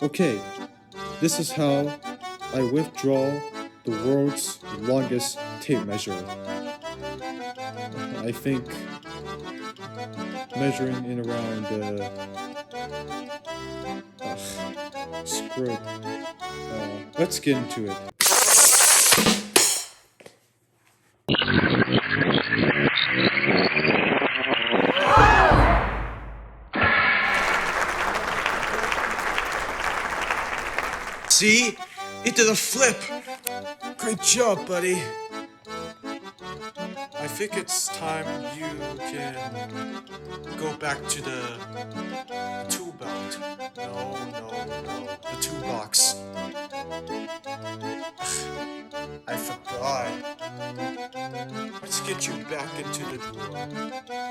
Okay, this is how I withdraw the world's longest tape measure. I think measuring in around screw it. Let's get into it. See? It did a flip. Great job, buddy. I think it's time you can go back to the tool belt. No. The toolbox. I forgot. Let's get you back into the drawer.